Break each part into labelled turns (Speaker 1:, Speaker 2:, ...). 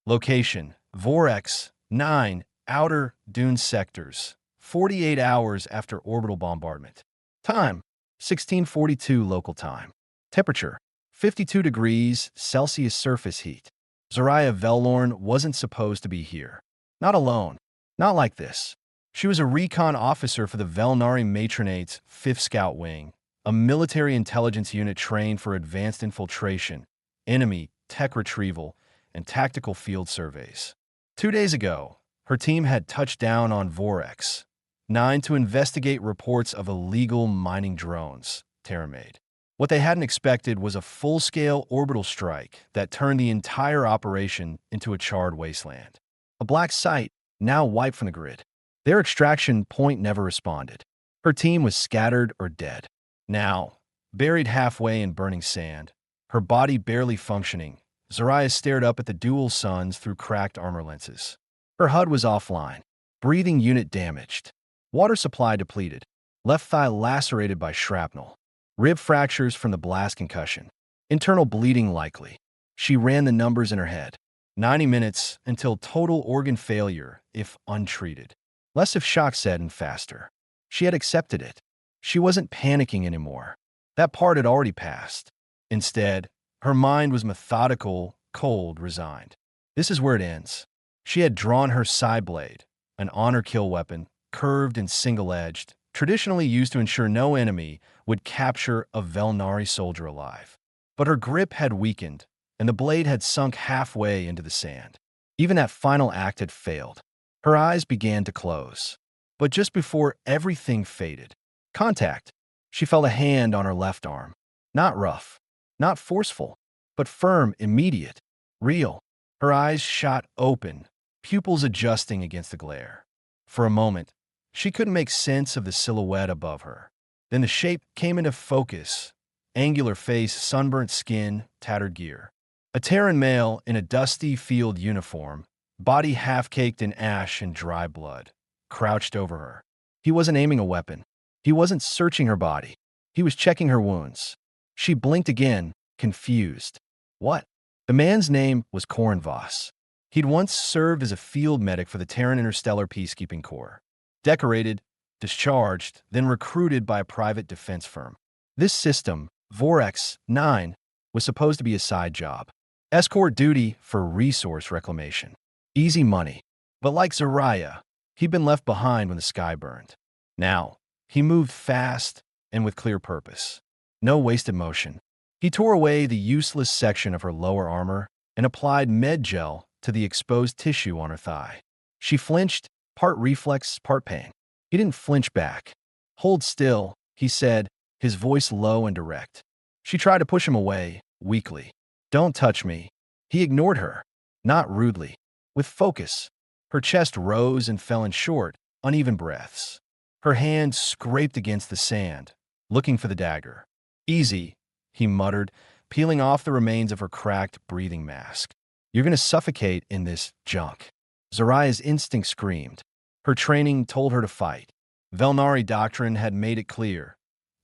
Speaker 1: Location, Vorex 9, Outer Dune Sectors, 48 hours after orbital bombardment. Time, 1642 local time. Temperature, 52 degrees Celsius surface heat. Zariah Velorn wasn't supposed to be here. Not alone. Not like this. She was a recon officer for the Velnari Matronate's 5th Scout Wing, a military intelligence unit trained for advanced infiltration, enemy, tech retrieval, and tactical field surveys. 2 days ago, her team had touched down on Vorex 9 to investigate reports of illegal mining drones, Terra made. What they hadn't expected was a full-scale orbital strike that turned the entire operation into a charred wasteland. A black site, now wiped from the grid. Their extraction point never responded. Her team was scattered or dead. Now, buried halfway in burning sand, her body barely functioning, Zariah stared up at the dual suns through cracked armor lenses. Her HUD was offline, breathing unit damaged, water supply depleted, left thigh lacerated by shrapnel, rib fractures from the blast concussion, internal bleeding likely. She ran the numbers in her head. 90 minutes until total organ failure if untreated. Less of shock set and faster. She had accepted it. She wasn't panicking anymore. That part had already passed. Instead, her mind was methodical, cold, resigned. This is where it ends. She had drawn her side blade, an honor kill weapon, curved and single-edged, traditionally used to ensure no enemy would capture a Velnari soldier alive. But her grip had weakened, and the blade had sunk halfway into the sand. Even that final act had failed. Her eyes began to close. But just before everything faded, contact. She felt a hand on her left arm. Not rough, not forceful, but firm, immediate, real. Her eyes shot open, pupils adjusting against the glare. For a moment, she couldn't make sense of the silhouette above her. Then the shape came into focus. Angular face, sunburnt skin, tattered gear. A Terran male in a dusty field uniform, body half-caked in ash and dry blood, crouched over her. He wasn't aiming a weapon. He wasn't searching her body. He was checking her wounds. She blinked again, confused. What? The man's name was Corin Voss. He'd once served as a field medic for the Terran Interstellar Peacekeeping Corps. Decorated, discharged, then recruited by a private defense firm. This system, Vorex 9, was supposed to be a side job. Escort duty for resource reclamation. Easy money. But like Zariah, he'd been left behind when the sky burned. Now, he moved fast and with clear purpose. No wasted motion. He tore away the useless section of her lower armor and applied med gel to the exposed tissue on her thigh. She flinched, part reflex, part pain. He didn't flinch back. Hold still, he said, his voice low and direct. She tried to push him away, weakly. Don't touch me. He ignored her, not rudely, with focus. Her chest rose and fell in short, uneven breaths. Her hand scraped against the sand, looking for the dagger. Easy, he muttered, peeling off the remains of her cracked breathing mask. You're going to suffocate in this junk. Zariah's instinct screamed. Her training told her to fight. Velnari doctrine had made it clear.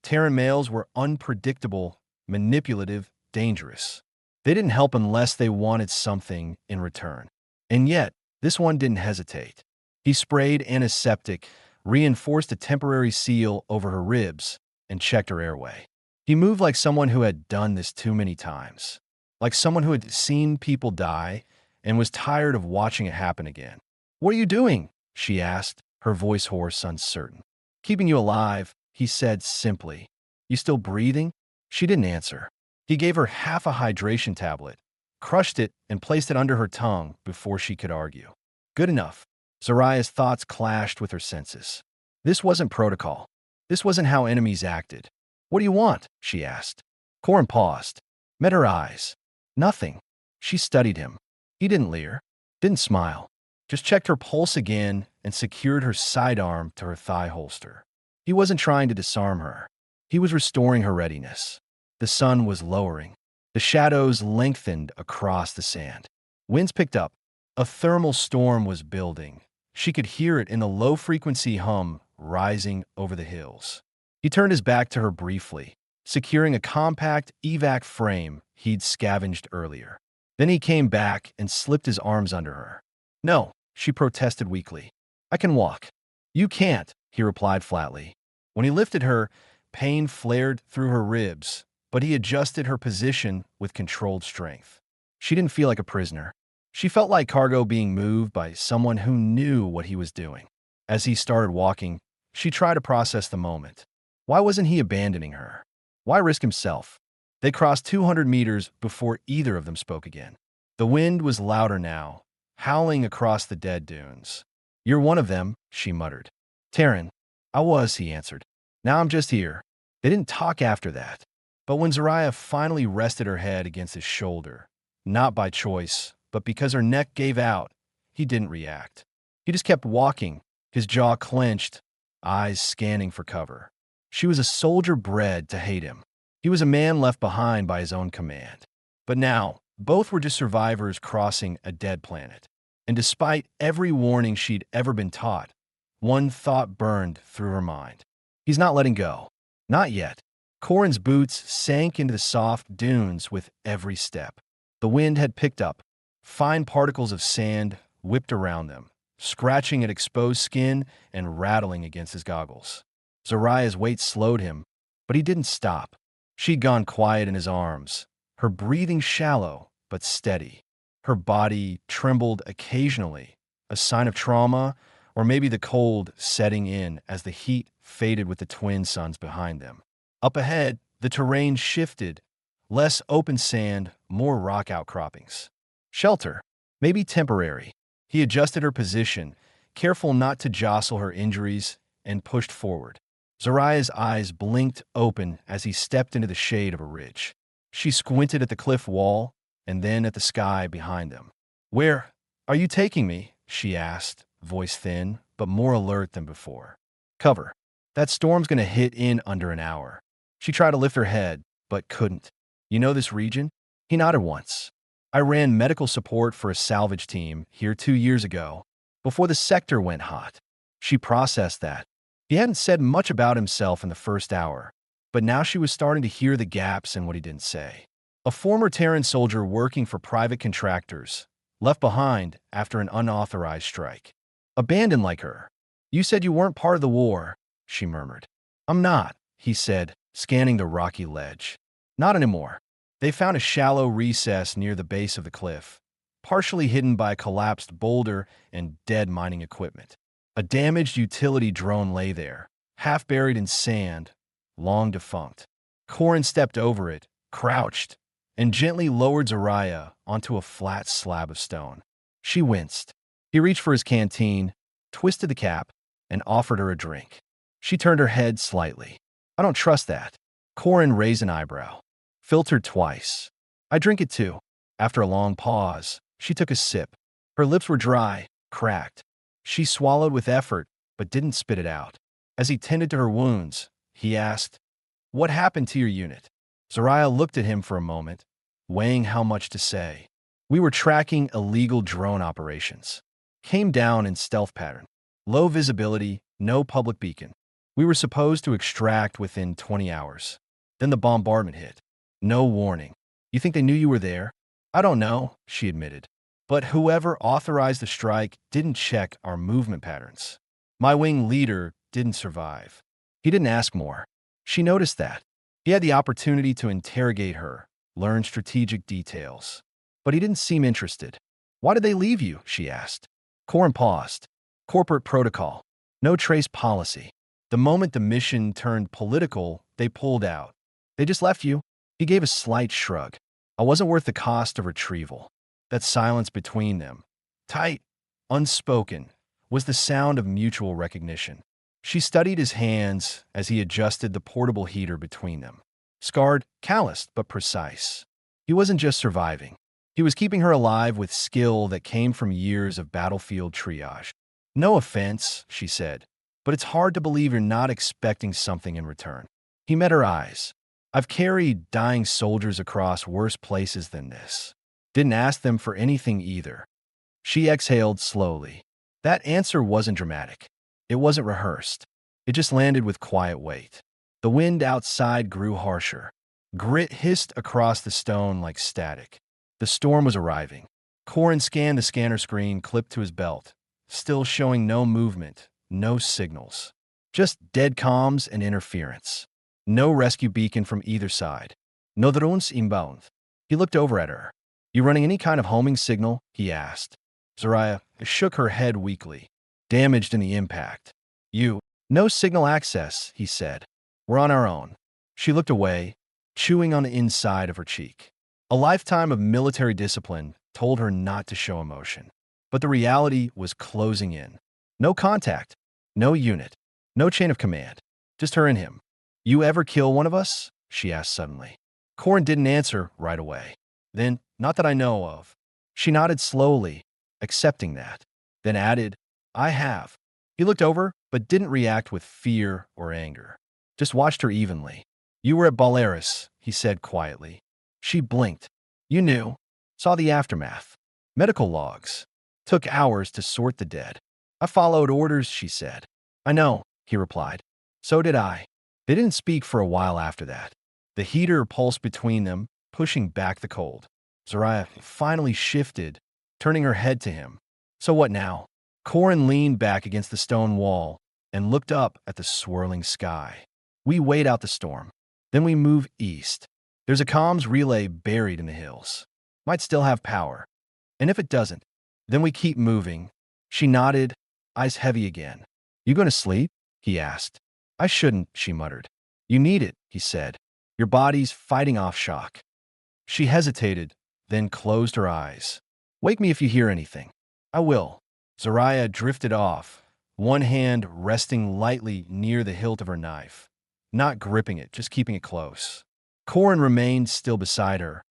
Speaker 1: Terran males were unpredictable, manipulative, dangerous. They didn't help unless they wanted something in return. And yet, this one didn't hesitate. He sprayed antiseptic, reinforced a temporary seal over her ribs, and checked her airway. He moved like someone who had done this too many times. Like someone who had seen people die and was tired of watching it happen again. What are you doing? She asked, her voice hoarse, uncertain. Keeping you alive, he said simply. You still breathing? She didn't answer. He gave her half a hydration tablet, crushed it, and placed it under her tongue before she could argue. Good enough. Zariah's thoughts clashed with her senses. This wasn't protocol. This wasn't how enemies acted. What do you want? She asked. Corin paused, met her eyes. Nothing. She studied him. He didn't leer, didn't smile, just checked her pulse again and secured her sidearm to her thigh holster. He wasn't trying to disarm her. He was restoring her readiness. The sun was lowering. The shadows lengthened across the sand. Winds picked up. A thermal storm was building. She could hear it in the low-frequency hum rising over the hills. He turned his back to her briefly, securing a compact evac frame he'd scavenged earlier. Then he came back and slipped his arms under her. No, she protested weakly. I can walk. You can't, he replied flatly. When he lifted her, pain flared through her ribs, but he adjusted her position with controlled strength. She didn't feel like a prisoner. She felt like cargo being moved by someone who knew what he was doing. As he started walking, she tried to process the moment. Why wasn't he abandoning her? Why risk himself? They crossed 200 meters before either of them spoke again. The wind was louder now, howling across the dead dunes. You're one of them, she muttered. Taryn. I was, he answered. Now I'm just here. They didn't talk after that. But when Zariah finally rested her head against his shoulder, not by choice, but because her neck gave out, he didn't react. He just kept walking, his jaw clenched, eyes scanning for cover. She was a soldier bred to hate him. He was a man left behind by his own command. But now, both were just survivors crossing a dead planet. And despite every warning she'd ever been taught, one thought burned through her mind. He's not letting go. Not yet. Corin's boots sank into the soft dunes with every step. The wind had picked up. Fine particles of sand whipped around them, scratching at exposed skin and rattling against his goggles. Zariah's weight slowed him, but he didn't stop. She'd gone quiet in his arms, her breathing shallow but steady. Her body trembled occasionally, a sign of trauma, or maybe the cold setting in as the heat faded with the twin suns behind them. Up ahead, the terrain shifted, less open sand, more rock outcroppings. Shelter, maybe temporary. He adjusted her position, careful not to jostle her injuries, and pushed forward. Zariah's eyes blinked open as he stepped into the shade of a ridge. She squinted at the cliff wall and then at the sky behind them. Where are you taking me? She asked, voice thin, but more alert than before. Cover. That storm's going to hit in under an hour. She tried to lift her head, but couldn't. You know this region? He nodded once. I ran medical support for a salvage team here 2 years ago, before the sector went hot. She processed that. He hadn't said much about himself in the first hour, but now she was starting to hear the gaps in what he didn't say. A former Terran soldier working for private contractors, left behind after an unauthorized strike. Abandoned like her. You said you weren't part of the war, she murmured. I'm not, he said, scanning the rocky ledge. Not anymore. They found a shallow recess near the base of the cliff, partially hidden by a collapsed boulder and dead mining equipment. A damaged utility drone lay there, half buried in sand, long defunct. Corin stepped over it, crouched, and gently lowered Zariah onto a flat slab of stone. She winced. He reached for his canteen, twisted the cap, and offered her a drink. She turned her head slightly. I don't trust that. Corin raised an eyebrow. Filtered twice. I drink it too. After a long pause, she took a sip. Her lips were dry, cracked. She swallowed with effort, but didn't spit it out. As he tended to her wounds, he asked, What happened to your unit? Zariah looked at him for a moment, weighing how much to say. We were tracking illegal drone operations. Came down in stealth pattern. Low visibility, no public beacon. We were supposed to extract within 20 hours. Then the bombardment hit. No warning. You think they knew you were there? I don't know, she admitted. But whoever authorized the strike didn't check our movement patterns. My wing leader didn't survive. He didn't ask more. She noticed that. He had the opportunity to interrogate her, learn strategic details. But he didn't seem interested. Why did they leave you? She asked. Corin paused. Corporate protocol. No trace policy. The moment the mission turned political, they pulled out. They just left you. He gave a slight shrug. I wasn't worth the cost of retrieval. That silence between them, tight, unspoken, was the sound of mutual recognition. She studied his hands as he adjusted the portable heater between them. Scarred, calloused, but precise. He wasn't just surviving. He was keeping her alive with skill that came from years of battlefield triage. No offense, she said, but it's hard to believe you're not expecting something in return. He met her eyes. I've carried dying soldiers across worse places than this. Didn't ask them for anything either. She exhaled slowly. That answer wasn't dramatic. It wasn't rehearsed. It just landed with quiet weight. The wind outside grew harsher. Grit hissed across the stone like static. The storm was arriving. Corin scanned the scanner screen clipped to his belt, still showing no movement, no signals. Just dead comms and interference. No rescue beacon from either side. No drones inbound. He looked over at her. You running any kind of homing signal? He asked. Zariah shook her head weakly. Damaged in the impact. No signal access, he said. We're on our own. She looked away, chewing on the inside of her cheek. A lifetime of military discipline told her not to show emotion. But the reality was closing in. No contact, no unit, no chain of command. Just her and him. You ever kill one of us? She asked suddenly. Corin didn't answer right away. Then, not that I know of. She nodded slowly, accepting that. Then added, I have. He looked over, but didn't react with fear or anger. Just watched her evenly. You were at Balearis, he said quietly. She blinked. You knew. Saw the aftermath. Medical logs. Took hours to sort the dead. I followed orders, she said. I know, he replied. So did I. They didn't speak for a while after that. The heater pulsed between them, pushing back the cold. Zariah finally shifted, turning her head to him. So what now? Corin leaned back against the stone wall and looked up at the swirling sky. We wait out the storm. Then we move east. There's a comms relay buried in the hills. Might still have power. And if it doesn't, then we keep moving. She nodded, eyes heavy again. You going to sleep? He asked. I shouldn't, she muttered. You need it, he said. Your body's fighting off shock. She hesitated, then closed her eyes. Wake me if you hear anything. I will. Zariah drifted off, one hand resting lightly near the hilt of her knife. Not gripping it, just keeping it close. Corin remained still beside her,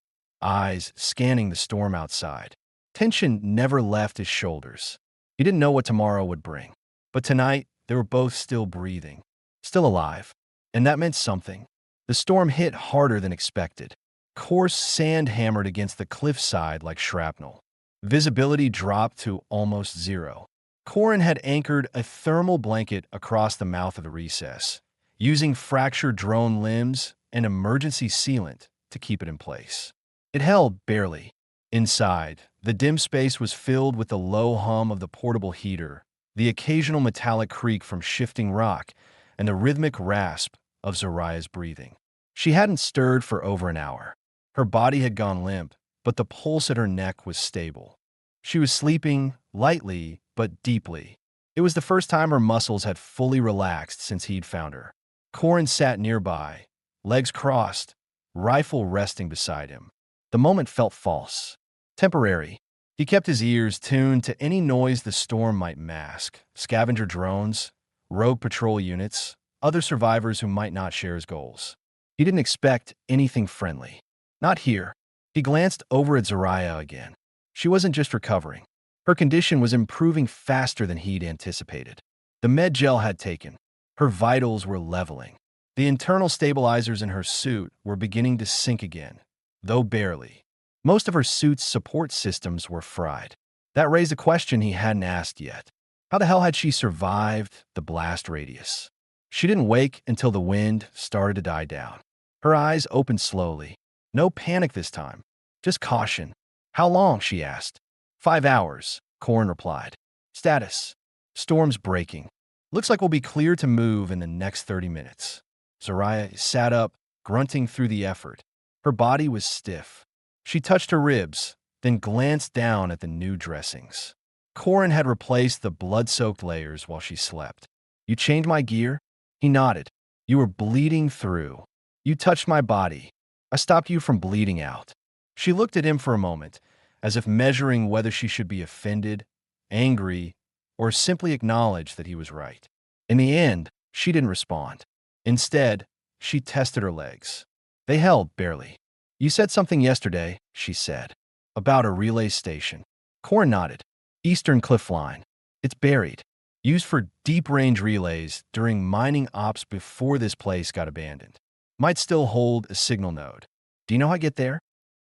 Speaker 1: eyes scanning the storm outside. Tension never left his shoulders. He didn't know what tomorrow would bring. But tonight, they were both still breathing, still alive. And that meant something. The storm hit harder than expected. Coarse sand hammered against the cliffside like shrapnel. Visibility dropped to almost zero. Corin had anchored a thermal blanket across the mouth of the recess, using fractured drone limbs and emergency sealant to keep it in place. It held barely. Inside, the dim space was filled with the low hum of the portable heater, the occasional metallic creak from shifting rock, and the rhythmic rasp of Zariah's breathing. She hadn't stirred for over an hour. Her body had gone limp, but the pulse at her neck was stable. She was sleeping lightly but deeply. It was the first time her muscles had fully relaxed since he'd found her. Corin sat nearby, legs crossed, rifle resting beside him. The moment felt false, temporary. He kept his ears tuned to any noise the storm might mask: scavenger drones, rogue patrol units, other survivors who might not share his goals. He didn't expect anything friendly. Not here. He glanced over at Zariah again. She wasn't just recovering. Her condition was improving faster than he'd anticipated. The med gel had taken. Her vitals were leveling. The internal stabilizers in her suit were beginning to sink again, though barely. Most of her suit's support systems were fried. That raised a question he hadn't asked yet. How the hell had she survived the blast radius? She didn't wake until the wind started to die down. Her eyes opened slowly. No panic this time, just caution. How long? She asked. 5 hours, Corin replied. Status: storm's breaking. Looks like we'll be clear to move in the next 30 minutes. Zariah sat up, grunting through the effort. Her body was stiff. She touched her ribs, then glanced down at the new dressings. Corin had replaced the blood-soaked layers while she slept. You changed my gear? He nodded. You were bleeding through. You touched my body. I stopped you from bleeding out. She looked at him for a moment, as if measuring whether she should be offended, angry, or simply acknowledge that he was right. In the end, she didn't respond. Instead, she tested her legs. They held barely. You said something yesterday, she said, about a relay station. Corin nodded. Eastern Cliff Line. It's buried. Used for deep-range relays during mining ops before this place got abandoned. Might still hold a signal node. Do you know how to get there?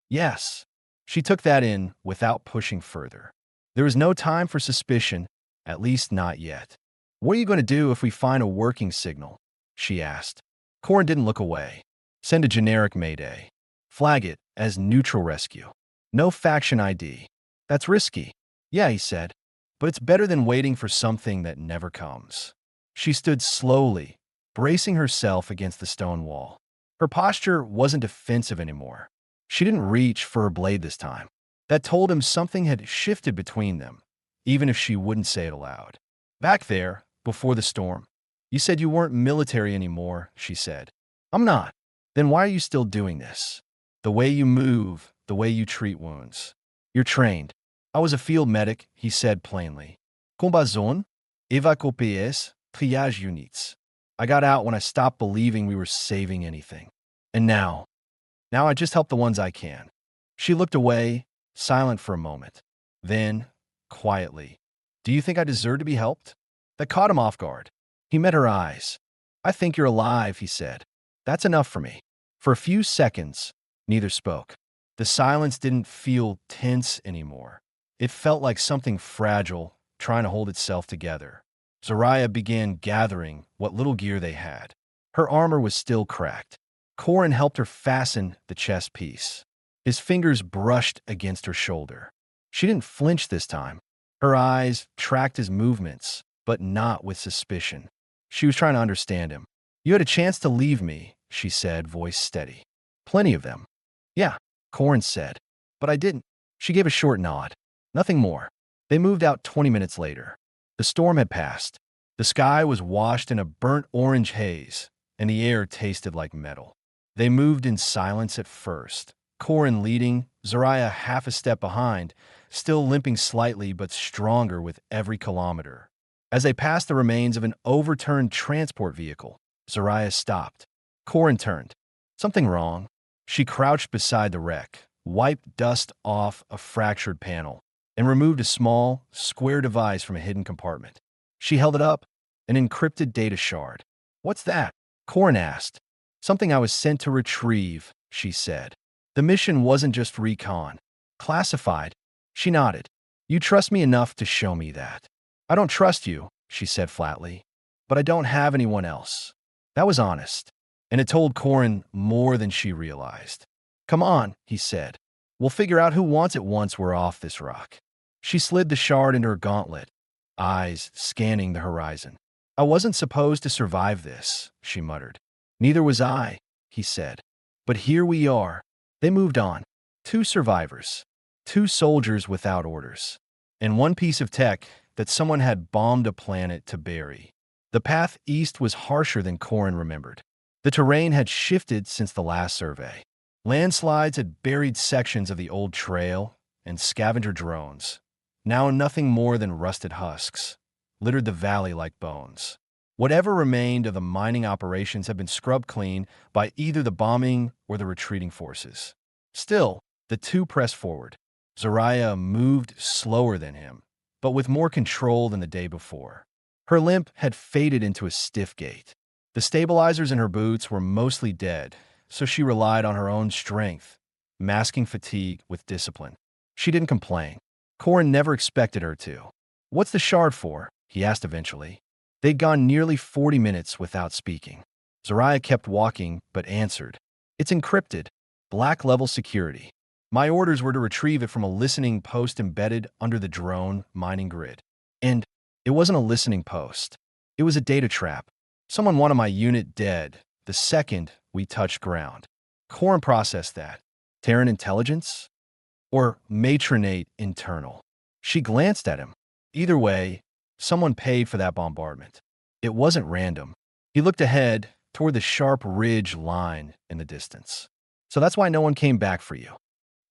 Speaker 1: Yes. She took that in without pushing further. There was no time for suspicion, at least not yet. What are you going to do if we find a working signal? She asked. Corin didn't look away. Send a generic mayday. Flag it as neutral rescue. No faction ID. That's risky. Yeah, he said, but it's better than waiting for something that never comes. She stood slowly, bracing herself against the stone wall. Her posture wasn't defensive anymore. She didn't reach for her blade this time. That told him something had shifted between them, even if she wouldn't say it aloud. Back there, before the storm, you said you weren't military anymore, she said. I'm not. Then why are you still doing this? The way you move, the way you treat wounds. You're trained. I was a field medic, he said plainly. Combazon, evacuees, triage units. I got out when I stopped believing we were saving anything. And now I just help the ones I can. She looked away, silent for a moment. Then, quietly, do you think I deserve to be helped? That caught him off guard. He met her eyes. I think you're alive, he said. That's enough for me. For a few seconds, neither spoke. The silence didn't feel tense anymore. It felt like something fragile, trying to hold itself together. Zariah began gathering what little gear they had. Her armor was still cracked. Corin helped her fasten the chest piece. His fingers brushed against her shoulder. She didn't flinch this time. Her eyes tracked his movements, but not with suspicion. She was trying to understand him. You had a chance to leave me, she said, voice steady. Plenty of them. Yeah, Corin said. But I didn't. She gave a short nod. Nothing more. They moved out 20 minutes later. The storm had passed. The sky was washed in a burnt orange haze, and the air tasted like metal. They moved in silence at first, Corin leading, Zariah half a step behind, still limping slightly but stronger with every kilometer. As they passed the remains of an overturned transport vehicle, Zariah stopped. Corin turned. Something wrong. She crouched beside the wreck, wiped dust off a fractured panel, and removed a small, square device from a hidden compartment. She held it up, an encrypted data shard. What's that? Corin asked. Something I was sent to retrieve, she said. The mission wasn't just recon. Classified. She nodded. You trust me enough to show me that. I don't trust you, she said flatly, but I don't have anyone else. That was honest, and it told Corin more than she realized. Come on, he said. We'll figure out who wants it once we're off this rock. She slid the shard into her gauntlet, eyes scanning the horizon. I wasn't supposed to survive this, she muttered. Neither was I, he said. But here we are. They moved on. 2 survivors. 2 soldiers without orders. And 1 piece of tech that someone had bombed a planet to bury. The path east was harsher than Corin remembered. The terrain had shifted since the last survey. Landslides had buried sections of the old trail, and scavenger drones, now nothing more than rusted husks, littered the valley like bones. Whatever remained of the mining operations had been scrubbed clean by either the bombing or the retreating forces. Still, the 2 pressed forward. Zariah moved slower than him, but with more control than the day before. Her limp had faded into a stiff gait. The stabilizers in her boots were mostly dead, so she relied on her own strength, masking fatigue with discipline. She didn't complain. Corin never expected her to. What's the shard for? He asked eventually. They'd gone nearly 40 minutes without speaking. Zariah kept walking, but answered. It's encrypted. Black-level security. My orders were to retrieve it from a listening post embedded under the drone mining grid. And it wasn't a listening post. It was a data trap. Someone wanted my unit dead the second we touched ground. Corin processed that. Terran intelligence? Or matronate internal? She glanced at him. Either way, someone paid for that bombardment. It wasn't random. He looked ahead toward the sharp ridge line in the distance. So that's why no one came back for you.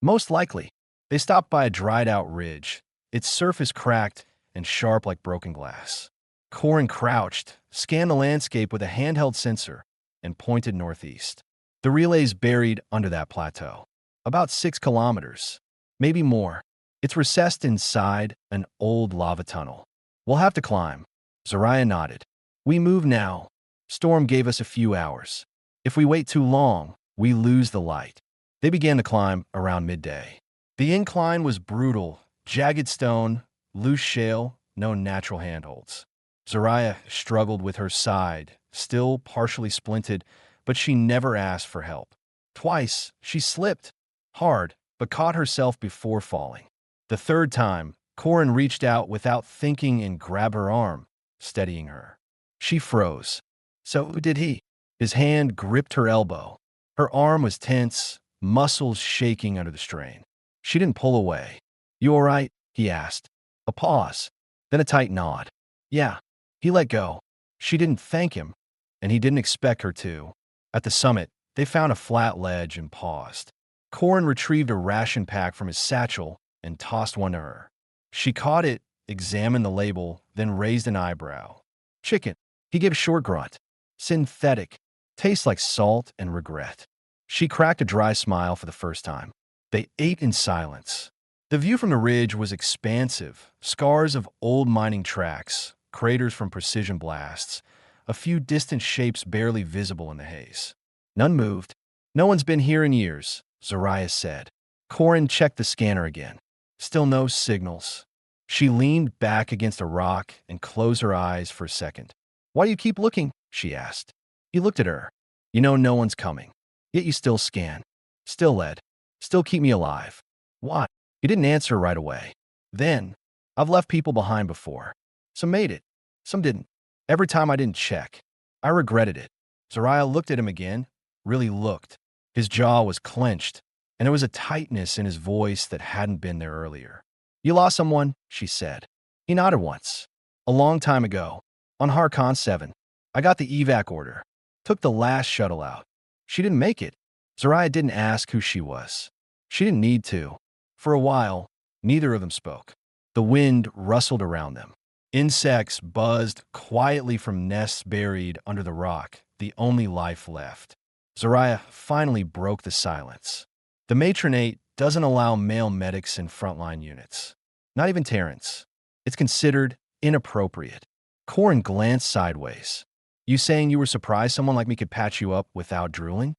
Speaker 1: Most likely. They stopped by a dried-out ridge, its surface cracked and sharp like broken glass. Corin crouched, scanned the landscape with a handheld sensor, and pointed northeast. The relay's buried under that plateau. About 6 kilometers. Maybe more. It's recessed inside an old lava tunnel. We'll have to climb. Zariah nodded. We move now. Storm gave us a few hours. If we wait too long, we lose the light. They began to climb around midday. The incline was brutal, jagged stone, loose shale, no natural handholds. Zariah struggled with her side, still partially splinted, but she never asked for help. Twice, she slipped. Hard, but caught herself before falling. The third time, Corin reached out without thinking and grabbed her arm, steadying her. She froze. So did he. His hand gripped her elbow. Her arm was tense, muscles shaking under the strain. She didn't pull away. "You all right?" he asked. A pause, then a tight nod. "Yeah." He let go. She didn't thank him, and he didn't expect her to. At the summit, they found a flat ledge and paused. Corin retrieved a ration pack from his satchel and tossed one to her. She caught it, examined the label, then raised an eyebrow. "Chicken." He gave a short grunt. "Synthetic. Tastes like salt and regret." She cracked a dry smile for the first time. They ate in silence. The view from the ridge was expansive, scars of old mining tracks, craters from precision blasts, a few distant shapes barely visible in the haze. None moved. "No one's been here in years," Zariah said. Corin checked the scanner again. Still no signals. She leaned back against a rock and closed her eyes for a second. "Why do you keep looking?" she asked. He looked at her. "You know no one's coming. Yet you still scan. Still led. Still keep me alive. Why?" He didn't answer right away. Then, "I've left people behind before. Some made it. Some didn't. Every time I didn't check. I regretted it." Zariah looked at him again, really looked. His jaw was clenched, and there was a tightness in his voice that hadn't been there earlier. "You lost someone," she said. He nodded once. "A long time ago. On Harkon 7. I got the evac order. Took the last shuttle out. She didn't make it." Zariah didn't ask who she was. She didn't need to. For a while, neither of them spoke. The wind rustled around them. Insects buzzed quietly from nests buried under the rock, the only life left. Zariah finally broke the silence. "The matronate doesn't allow male medics in frontline units. Not even Terrence. It's considered inappropriate." Corin glanced sideways. "You saying you were surprised someone like me could patch you up without drooling?"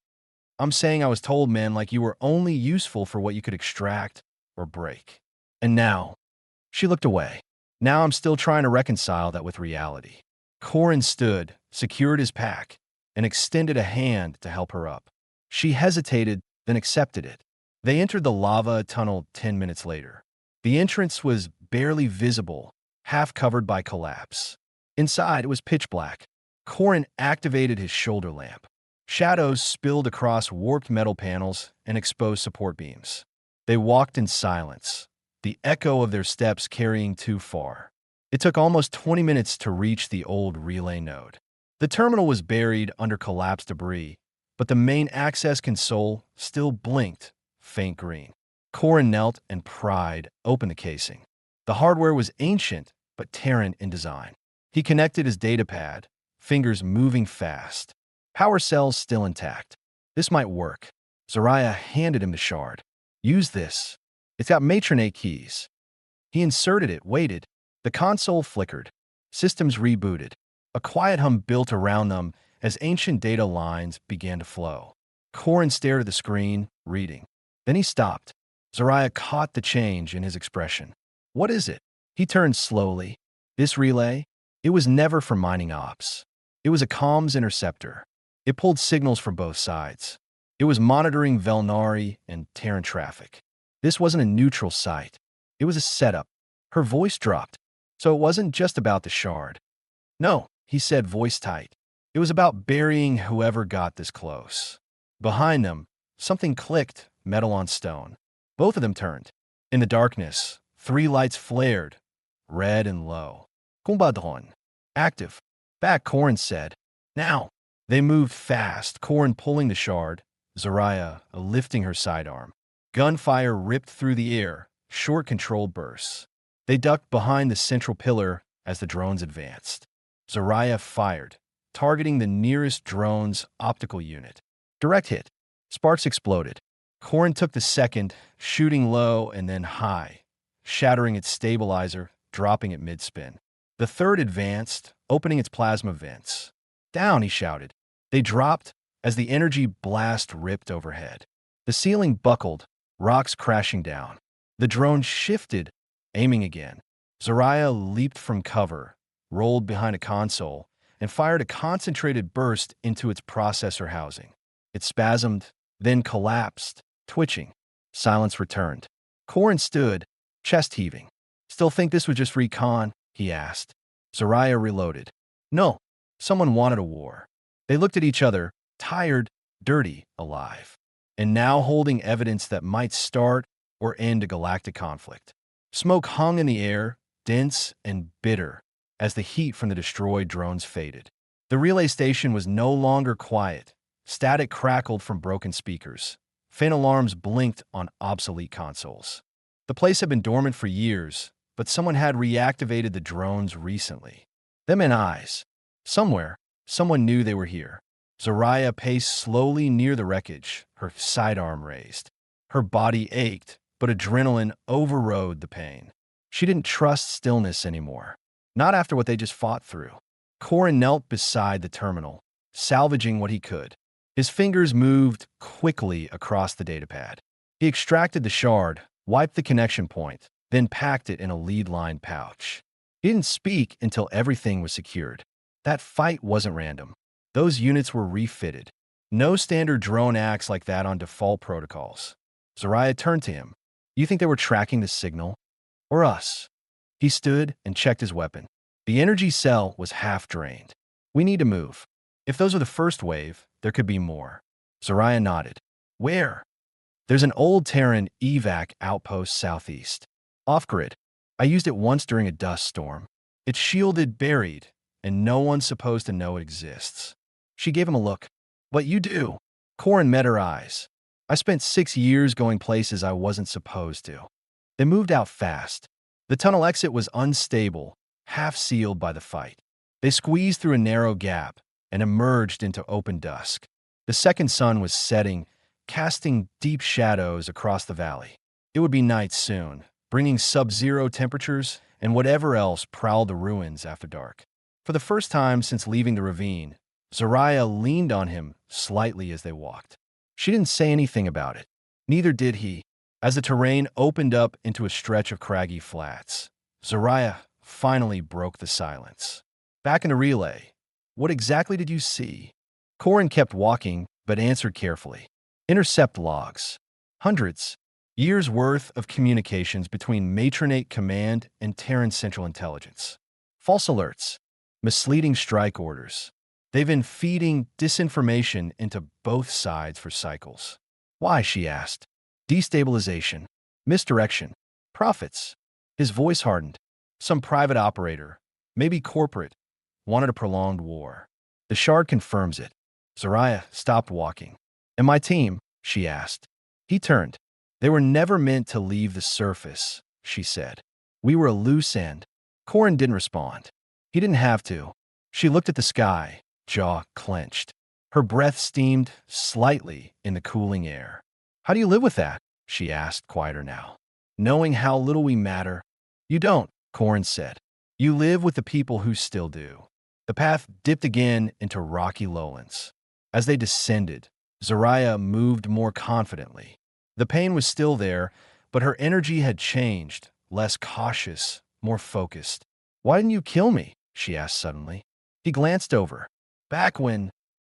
Speaker 1: "I'm saying I was told men like you were only useful for what you could extract or break. And now," she looked away. "Now I'm still trying to reconcile that with reality." Corin stood, secured his pack, and extended a hand to help her up. She hesitated, then accepted it. They entered the lava tunnel 10 minutes later. The entrance was barely visible, half covered by collapse. Inside, it was pitch black. Corin activated his shoulder lamp. Shadows spilled across warped metal panels and exposed support beams. They walked in silence, the echo of their steps carrying too far. It took almost 20 minutes to reach the old relay node. The terminal was buried under collapsed debris, but the main access console still blinked, faint green. Corin knelt and pried open the casing. The hardware was ancient, but Terran in design. He connected his datapad, fingers moving fast. Power cells still intact. This might work. Zariah handed him the shard. "Use this. It's got matronate keys." He inserted it, waited. The console flickered. Systems rebooted. A quiet hum built around them as ancient data lines began to flow. Corin stared at the screen, reading. Then he stopped. Zariah caught the change in his expression. "What is it?" He turned slowly. "This relay? It was never for mining ops. It was a comms interceptor. It pulled signals from both sides. It was monitoring Velnari and Terran traffic. This wasn't a neutral site. It was a setup." Her voice dropped. "So it wasn't just about the shard." "No," he said, voice tight. "It was about burying whoever got this close." Behind them, something clicked, metal on stone. Both of them turned. In the darkness, 3 lights flared, red and low. "Combattant. Active." "Back," Corin said. "Now." They moved fast, Corin pulling the shard, Zariah lifting her sidearm. Gunfire ripped through the air, short controlled bursts. They ducked behind the central pillar as the drones advanced. Zariah fired, targeting the nearest drone's optical unit. Direct hit. Sparks exploded. Corin took the second, shooting low and then high, shattering its stabilizer, dropping it mid-spin. The third advanced, opening its plasma vents. "Down," he shouted. They dropped as the energy blast ripped overhead. The ceiling buckled, rocks crashing down. The drone shifted, aiming again. Zariah leaped from cover, rolled behind a console, and fired a concentrated burst into its processor housing. It spasmed, then collapsed, twitching. Silence returned. Corin stood, chest heaving. Still think this was just recon? He asked. Zariah reloaded. No, someone wanted a war. They looked at each other, tired, dirty, alive, and now holding evidence that might start or end a galactic conflict. Smoke hung in the air, dense and bitter, as the heat from the destroyed drones faded. The relay station was no longer quiet. Static crackled from broken speakers. Faint alarms blinked on obsolete consoles. The place had been dormant for years, but someone had reactivated the drones recently. Them and eyes. Somewhere, someone knew they were here. Zariah paced slowly near the wreckage, her sidearm raised. Her body ached, but adrenaline overrode the pain. She didn't trust stillness anymore. Not after what they just fought through. Corin knelt beside the terminal, salvaging what he could. His fingers moved quickly across the datapad. He extracted the shard, wiped the connection point, then packed it in a lead-lined pouch. He didn't speak until everything was secured. That fight wasn't random. Those units were refitted. No standard drone acts like that on default protocols. Zariah turned to him. You think they were tracking the signal? Or us? He stood and checked his weapon. The energy cell was half drained. We need to move. If those are the first wave, there could be more. Zariah nodded. Where? There's an old Terran evac outpost southeast. Off-grid. I used it once during a dust storm. It's shielded, buried, and no one's supposed to know it exists. She gave him a look. What you do? Corin met her eyes. I spent 6 years going places I wasn't supposed to. They moved out fast. The tunnel exit was unstable, half-sealed by the fight. They squeezed through a narrow gap and emerged into open dusk. The second sun was setting, casting deep shadows across the valley. It would be night soon, bringing sub-zero temperatures and whatever else prowled the ruins after dark. For the first time since leaving the ravine, Zariah leaned on him slightly as they walked. She didn't say anything about it. Neither did he. As the terrain opened up into a stretch of craggy flats, Zariah finally broke the silence. Back in the relay, what exactly did you see? Corin kept walking, but answered carefully. Intercept logs. Hundreds. Years' worth of communications between Matronate Command and Terran Central Intelligence. False alerts. Misleading strike orders. They've been feeding disinformation into both sides for cycles. Why, she asked. Destabilization. Misdirection. Profits. His voice hardened. Some private operator, maybe corporate, wanted a prolonged war. The shard confirms it. Zariah stopped walking. And my team? She asked. He turned. They were never meant to leave the surface, she said. We were a loose end. Corin didn't respond. He didn't have to. She looked at the sky, jaw clenched. Her breath steamed slightly in the cooling air. How do you live with that? She asked, quieter now. Knowing how little we matter? You don't, Corin said. You live with the people who still do. The path dipped again into rocky lowlands. As they descended, Zariah moved more confidently. The pain was still there, but her energy had changed, less cautious, more focused. Why didn't you kill me? She asked suddenly. He glanced over. Back when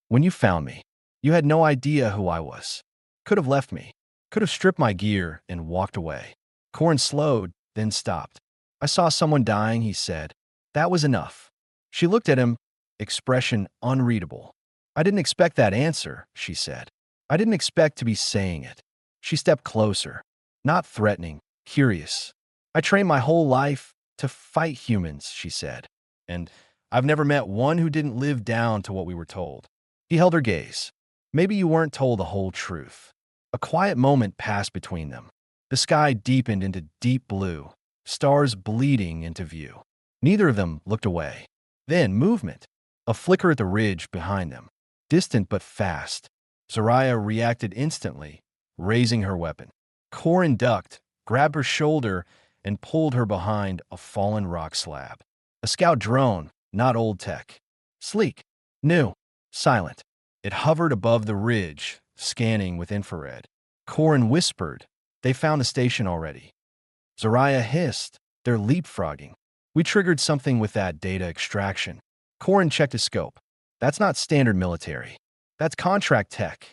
Speaker 1: you found me, you had no idea who I was. Could have left me. Could have stripped my gear and walked away. Corin slowed, then stopped. I saw someone dying, he said. That was enough. She looked at him, expression unreadable. I didn't expect that answer, she said. I didn't expect to be saying it. She stepped closer, not threatening, curious. I trained my whole life to fight humans, she said. And I've never met one who didn't live down to what we were told. He held her gaze. Maybe you weren't told the whole truth. A quiet moment passed between them. The sky deepened into deep blue, stars bleeding into view. Neither of them looked away. Then movement. A flicker at the ridge behind them. Distant but fast. Zariah reacted instantly, raising her weapon. Corin ducked, grabbed her shoulder, and pulled her behind a fallen rock slab. A scout drone, not old tech. Sleek, new, silent. It hovered above the ridge, scanning with infrared. Corin whispered, they found the station already. Zariah hissed, they're leapfrogging. We triggered something with that data extraction. Corin checked his scope. That's not standard military. That's contract tech.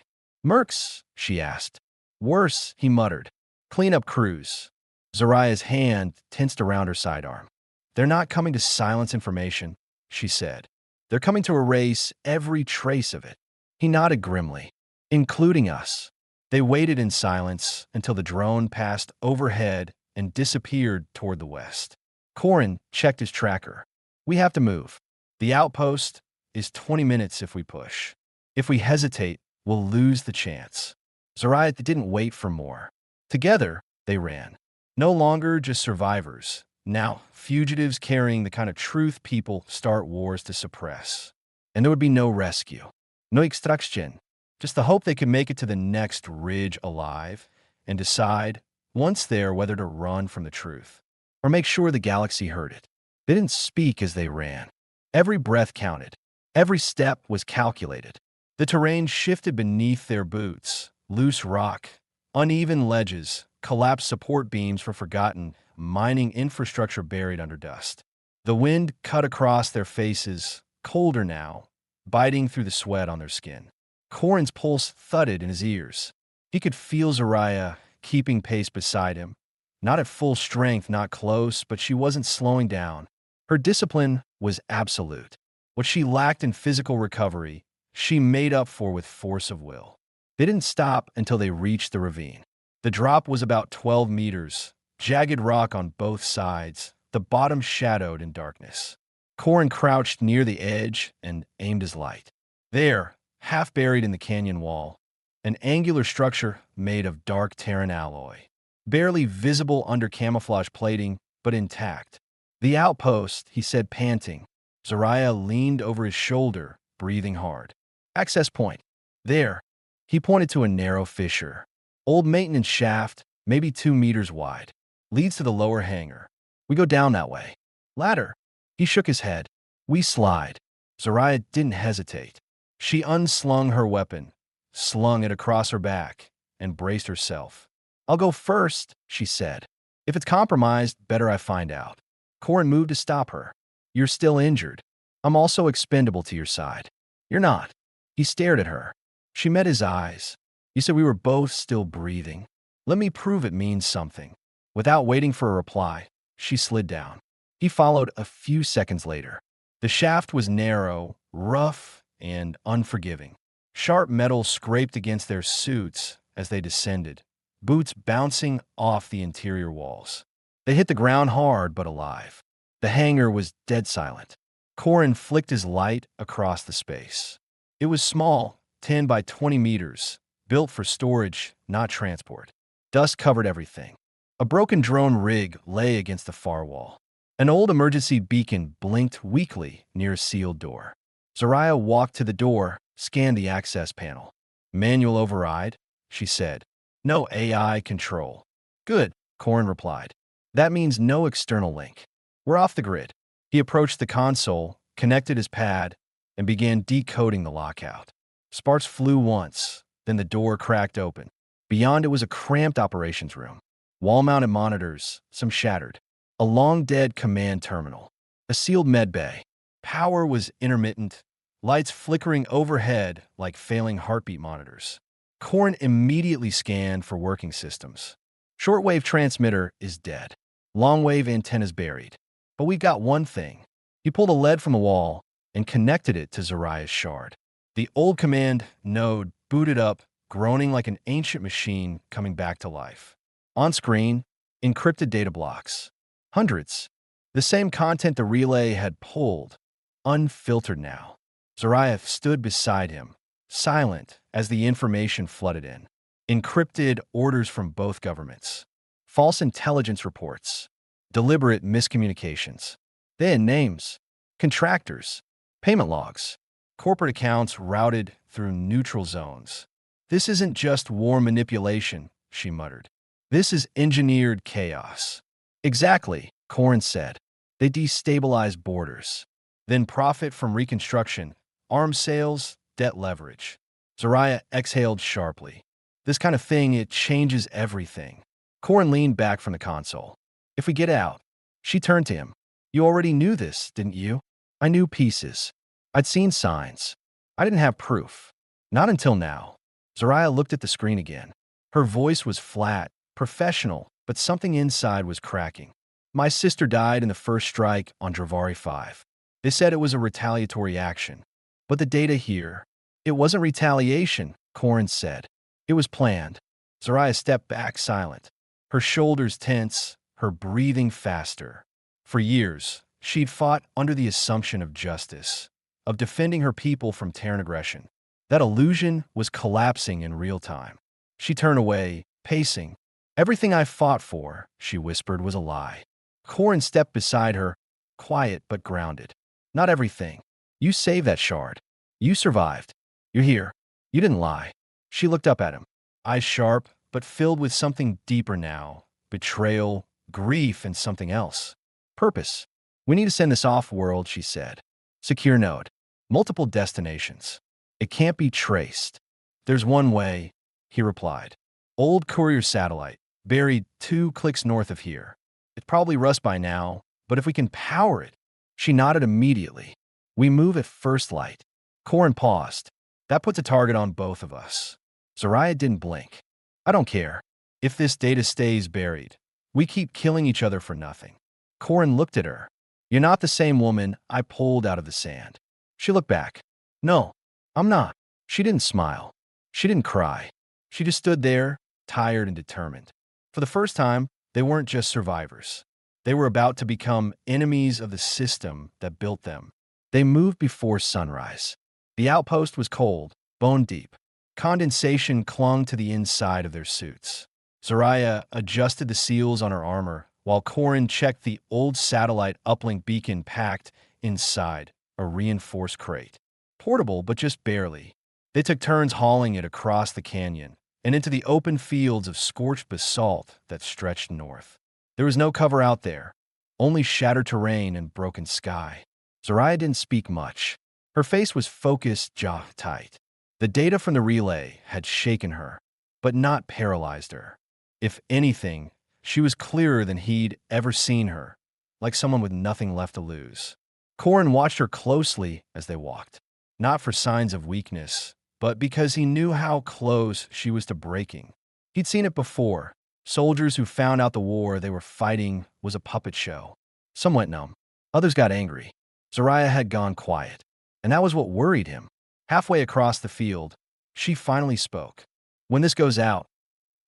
Speaker 1: Mercs? She asked. Worse, he muttered. Cleanup crews. Zariah's hand tensed around her sidearm. They're not coming to silence information, she said. They're coming to erase every trace of it. He nodded grimly. Including us. They waited in silence until the drone passed overhead and disappeared toward the west. Corin checked his tracker. We have to move. The outpost is 20 minutes if we push. If we hesitate, we'll lose the chance. Zariah didn't wait for more. Together, they ran. No longer just survivors. Now, fugitives carrying the kind of truth people start wars to suppress. And there would be no rescue. No extraction. Just the hope they could make it to the next ridge alive and decide, once there, whether to run from the truth or make sure the galaxy heard it. They didn't speak as they ran. Every breath counted. Every step was calculated. The terrain shifted beneath their boots. Loose rock, uneven ledges, collapsed support beams were forgotten, mining infrastructure buried under dust. The wind cut across their faces, colder now, biting through the sweat on their skin. Corin's pulse thudded in his ears. He could feel Zariah keeping pace beside him. Not at full strength, not close, but she wasn't slowing down. Her discipline was absolute. What she lacked in physical recovery, she made up for with force of will. They didn't stop until they reached the ravine. The drop was about 12 meters, jagged rock on both sides, the bottom shadowed in darkness. Corin crouched near the edge and aimed his light. There, half buried in the canyon wall, an angular structure made of dark Terran alloy, barely visible under camouflage plating, but intact. The outpost, he said, panting. Zariah leaned over his shoulder, breathing hard. Access point. There. He pointed to a narrow fissure. Old maintenance shaft, maybe 2 meters wide. Leads to the lower hangar. We go down that way. Ladder. He shook his head. We slide. Zariah didn't hesitate. She unslung her weapon, slung it across her back, and braced herself. I'll go first, she said. If it's compromised, better I find out. Corin moved to stop her. You're still injured. I'm also expendable to your side. You're not. He stared at her. She met his eyes. You said we were both still breathing. Let me prove it means something. Without waiting for a reply, she slid down. He followed a few seconds later. The shaft was narrow, rough, and unforgiving. Sharp metal scraped against their suits as they descended, boots bouncing off the interior walls. They hit the ground hard but alive. The hangar was dead silent. Corin flicked his light across the space. It was small, 10 by 20 meters, built for storage, not transport. Dust covered everything. A broken drone rig lay against the far wall. An old emergency beacon blinked weakly near a sealed door. Zariah walked to the door, scanned the access panel. Manual override, she said. No AI control. Good, Corin replied. That means no external link. We're off the grid. He approached the console, connected his pad, and began decoding the lockout. Sparks flew once, then the door cracked open. Beyond it was a cramped operations room. Wall-mounted monitors, some shattered. A long-dead command terminal. A sealed med bay. Power was intermittent, lights flickering overhead like failing heartbeat monitors. Corin immediately scanned for working systems. Shortwave transmitter is dead. Long-wave antennas buried. But we've got one thing. He pulled a lead from the wall and connected it to Zariah's shard. The old command node booted up, groaning like an ancient machine coming back to life. On screen, encrypted data blocks. Hundreds. The same content the relay had pulled, unfiltered now. Zariah stood beside him, silent as the information flooded in. Encrypted orders from both governments. False intelligence reports. Deliberate miscommunications. They had names. Contractors. Payment logs. Corporate accounts routed through neutral zones. This isn't just war manipulation, she muttered. This is engineered chaos. Exactly, Corin said. They destabilize borders. Then profit from reconstruction, arms sales, debt leverage. Zariah exhaled sharply. This kind of thing, it changes everything. Corin leaned back from the console. If we get out. She turned to him. You already knew this, didn't you? I knew pieces. I'd seen signs. I didn't have proof. Not until now. Zariah looked at the screen again. Her voice was flat, professional, but something inside was cracking. My sister died in the first strike on Dravari 5. They said it was a retaliatory action. But the data here, it wasn't retaliation, Corin said. It was planned. Zoraya stepped back silent, her shoulders tense, her breathing faster. For years, she'd fought under the assumption of justice, of defending her people from Terran aggression. That illusion was collapsing in real time. She turned away, pacing. Everything I fought for, she whispered, was a lie. Corin stepped beside her, quiet but grounded. Not everything. You saved that shard. You survived. You're here. You didn't lie. She looked up at him, eyes sharp, but filled with something deeper now. Betrayal, grief, and something else. Purpose. We need to send this off-world, she said. Secure node. Multiple destinations. It can't be traced. There's one way, he replied. Old courier satellite, buried 2 clicks north of here. It's probably rust by now, but if we can power it. She nodded immediately. We move at first light. Corin paused. That puts a target on both of us. Zoraya didn't blink. I don't care. If this data stays buried, we keep killing each other for nothing. Corin looked at her. You're not the same woman I pulled out of the sand. She looked back. No, I'm not. She didn't smile. She didn't cry. She just stood there, tired and determined. For the first time, they weren't just survivors. They were about to become enemies of the system that built them. They moved before sunrise. The outpost was cold, bone deep. Condensation clung to the inside of their suits. Zoraya adjusted the seals on her armor, while Corin checked the old satellite uplink beacon packed inside a reinforced crate. Portable, but just barely. They took turns hauling it across the canyon and into the open fields of scorched basalt that stretched north. There was no cover out there, only shattered terrain and broken sky. Zoraya didn't speak much. Her face was focused, jaw tight. The data from the relay had shaken her, but not paralyzed her. If anything, she was clearer than he'd ever seen her, like someone with nothing left to lose. Corin watched her closely as they walked, not for signs of weakness, but because he knew how close she was to breaking. He'd seen it before. Soldiers who found out the war they were fighting was a puppet show. Some went numb. Others got angry. Zoraya had gone quiet, and that was what worried him. Halfway across the field, she finally spoke. When this goes out,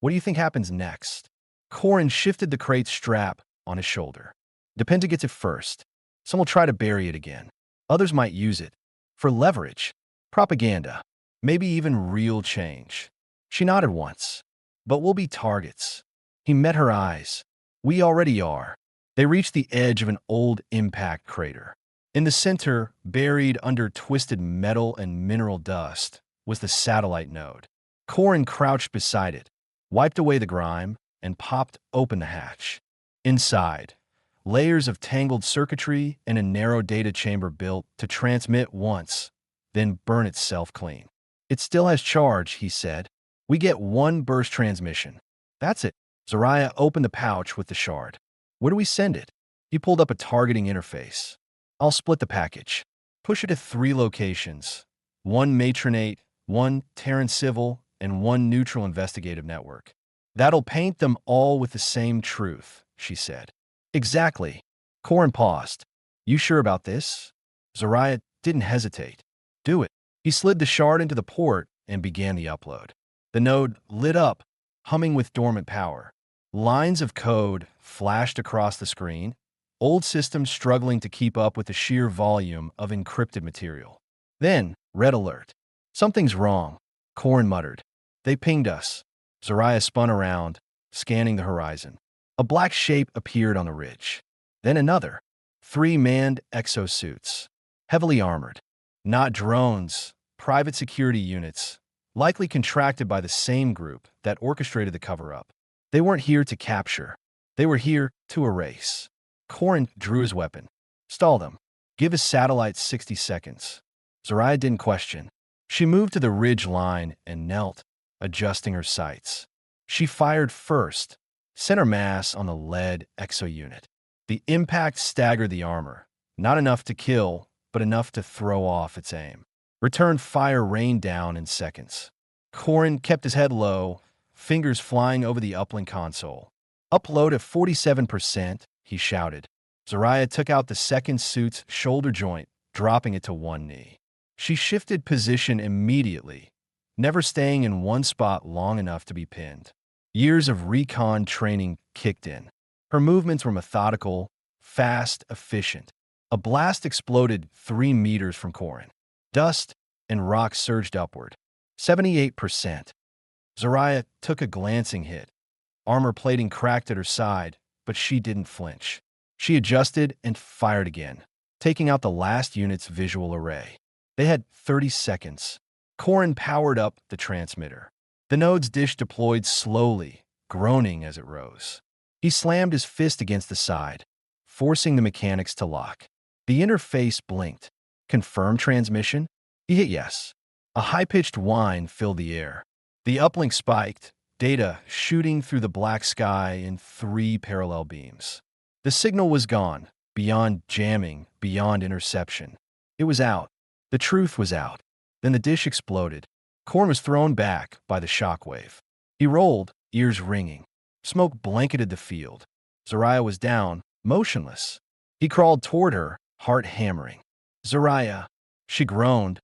Speaker 1: what do you think happens next? Corin shifted the crate strap on his shoulder. Depicting gets it first. Some will try to bury it again. Others might use it for leverage, propaganda, maybe even real change. She nodded once. But we'll be targets. He met her eyes. We already are. They reached the edge of an old impact crater. In the center, buried under twisted metal and mineral dust, was the satellite node. Corin crouched beside it, wiped away the grime, and popped open the hatch. Inside, layers of tangled circuitry and a narrow data chamber built to transmit once, then burn itself clean. It still has charge, he said. We get 1 burst transmission. That's it. Zoraya opened the pouch with the shard. Where do we send it? He pulled up a targeting interface. I'll split the package. Push it to 3 locations. 1 matronate, 1 Terran civil, and 1 neutral investigative network. That'll paint them all with the same truth, she said. Exactly. Corin paused. You sure about this? Zoraya didn't hesitate. Do it. He slid the shard into the port and began the upload. The node lit up, humming with dormant power. Lines of code flashed across the screen, old systems struggling to keep up with the sheer volume of encrypted material. Then, red alert. Something's wrong, Corin muttered. They pinged us. Zoraya spun around, scanning the horizon. A black shape appeared on the ridge. Then another. 3 manned exosuits, heavily armored. Not drones, private security units, likely contracted by the same group that orchestrated the cover-up. They weren't here to capture. They were here to erase. Corin drew his weapon. Stall them. Give his satellite 60 seconds. Zoraya didn't question. She moved to the ridge line and knelt, adjusting her sights. She fired first, center mass on the lead exo unit. The impact staggered the armor. Not enough to kill, but enough to throw off its aim. Return fire rained down in seconds. Corin kept his head low, fingers flying over the uplink console. Upload at 47%, he shouted. Zariah took out the second suit's shoulder joint, dropping it to one knee. She shifted position immediately, never staying in one spot long enough to be pinned. Years of recon training kicked in. Her movements were methodical, fast, efficient. A blast exploded 3 meters from Corin. Dust and rocks surged upward. 78%. Zariah took a glancing hit. Armor plating cracked at her side, but she didn't flinch. She adjusted and fired again, taking out the last unit's visual array. They had 30 seconds. Corin powered up the transmitter. The node's dish deployed slowly, groaning as it rose. He slammed his fist against the side, forcing the mechanics to lock. The interface blinked. Confirm transmission? He hit yes. A high-pitched whine filled the air. The uplink spiked, data shooting through the black sky in 3 parallel beams. The signal was gone, beyond jamming, beyond interception. It was out. The truth was out. Then the dish exploded. Corin was thrown back by the shockwave. He rolled, ears ringing. Smoke blanketed the field. Zariah was down, motionless. He crawled toward her, heart hammering. Zariah, she groaned,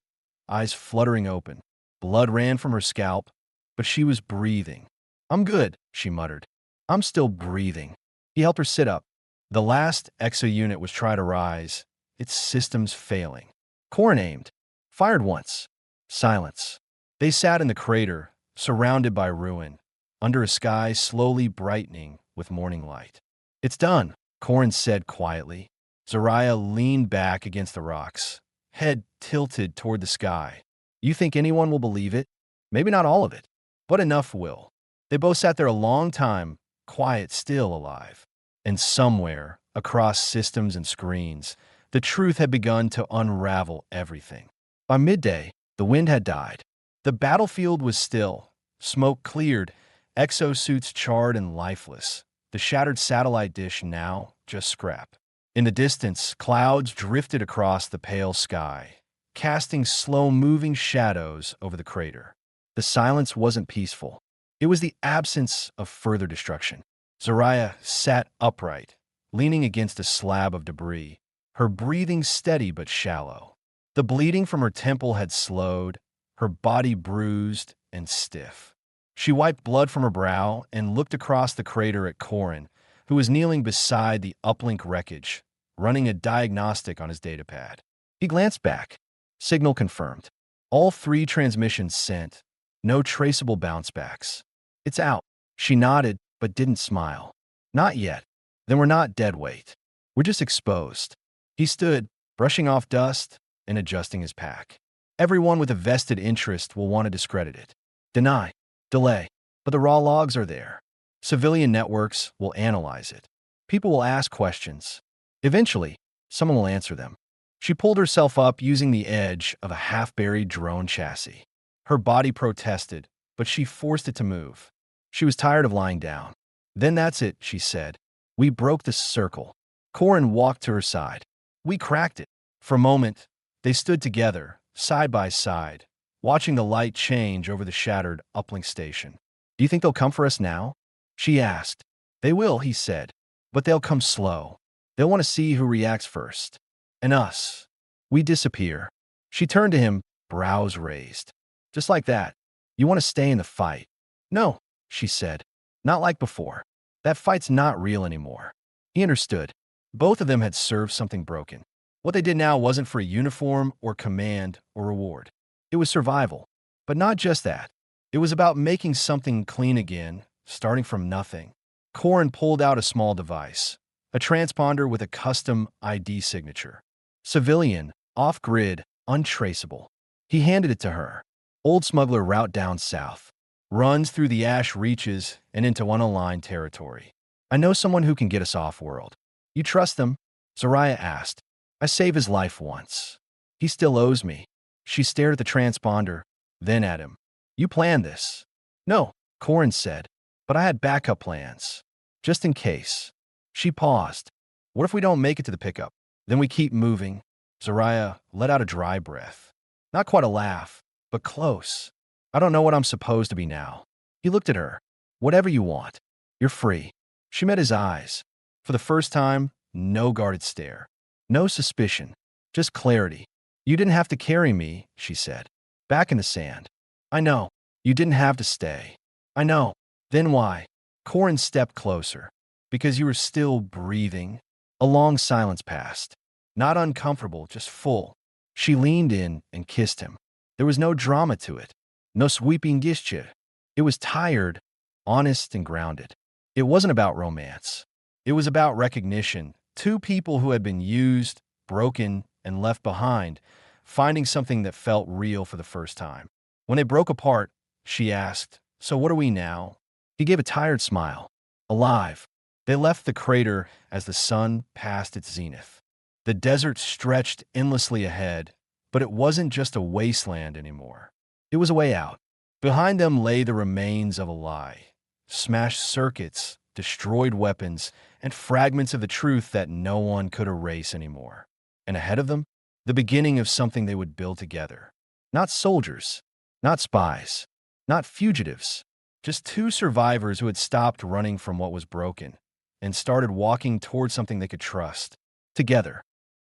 Speaker 1: eyes fluttering open. Blood ran from her scalp, but she was breathing. I'm good, she muttered. I'm still breathing. He helped her sit up. The last exo unit was trying to rise, its systems failing. Corin aimed, fired once. Silence. They sat in the crater, surrounded by ruin, under a sky slowly brightening with morning light. It's done, Corin said quietly. Zariah leaned back against the rocks, head tilted toward the sky. You think anyone will believe it? Maybe not all of it, but enough will. They both sat there a long time, quiet, still alive. And somewhere, across systems and screens, the truth had begun to unravel everything. By midday, the wind had died. The battlefield was still. Smoke cleared, exosuits charred and lifeless. The shattered satellite dish now just scrap. In the distance, clouds drifted across the pale sky, casting slow-moving shadows over the crater. The silence wasn't peaceful. It was the absence of further destruction. Zariah sat upright, leaning against a slab of debris, her breathing steady but shallow. The bleeding from her temple had slowed, her body bruised and stiff. She wiped blood from her brow and looked across the crater at Corin, who was kneeling beside the uplink wreckage, running a diagnostic on his datapad. He glanced back. Signal confirmed. All 3 transmissions sent. No traceable bounce-backs. It's out. She nodded, but didn't smile. Not yet. Then we're not dead weight. We're just exposed. He stood, brushing off dust and adjusting his pack. Everyone with a vested interest will want to discredit it. Deny. Delay. But the raw logs are there. Civilian networks will analyze it. People will ask questions. Eventually, someone will answer them. She pulled herself up using the edge of a half-buried drone chassis. Her body protested, but she forced it to move. She was tired of lying down. Then that's it, she said. We broke the circle. Corin walked to her side. We cracked it. For a moment, they stood together, side by side, watching the light change over the shattered uplink station. Do you think they'll come for us now? She asked. They will, he said, but they'll come slow. They'll want to see who reacts first. And us. We disappear. She turned to him, brows raised. Just like that. You want to stay in the fight. No, she said. Not like before. That fight's not real anymore. He understood. Both of them had served something broken. What they did now wasn't for a uniform or command or reward. It was survival. But not just that. It was about making something clean again, starting from nothing. Corin pulled out a small device, a transponder with a custom ID signature. Civilian, off-grid, untraceable. He handed it to her. Old smuggler route down south. Runs through the ash reaches and into unaligned territory. I know someone who can get us off-world. You trust them? Zariah asked. I saved his life once. He still owes me. She stared at the transponder, then at him. You planned this. No, Corin said, but I had backup plans. Just in case. She paused. What if we don't make it to the pickup? Then we keep moving. Zariah let out a dry breath. Not quite a laugh, but close. I don't know what I'm supposed to be now. He looked at her. Whatever you want. You're free. She met his eyes. For the first time, no guarded stare. No suspicion. Just clarity. You didn't have to carry me, she said. Back in the sand. I know. You didn't have to stay. I know. Then why? Corin stepped closer. Because you were still breathing. A long silence passed. Not uncomfortable, just full. She leaned in and kissed him. There was no drama to it. No sweeping gesture. It was tired, honest, and grounded. It wasn't about romance. It was about recognition. Two people who had been used, broken, and left behind, finding something that felt real for the first time. When they broke apart, she asked, "So what are we now?" He gave a tired smile. Alive. They left the crater as the sun passed its zenith. The desert stretched endlessly ahead, but it wasn't just a wasteland anymore. It was a way out. Behind them lay the remains of a lie. Smashed circuits, destroyed weapons, and fragments of the truth that no one could erase anymore. And ahead of them, the beginning of something they would build together. Not soldiers, not spies, not fugitives, just two survivors who had stopped running from what was broken and started walking towards something they could trust. Together.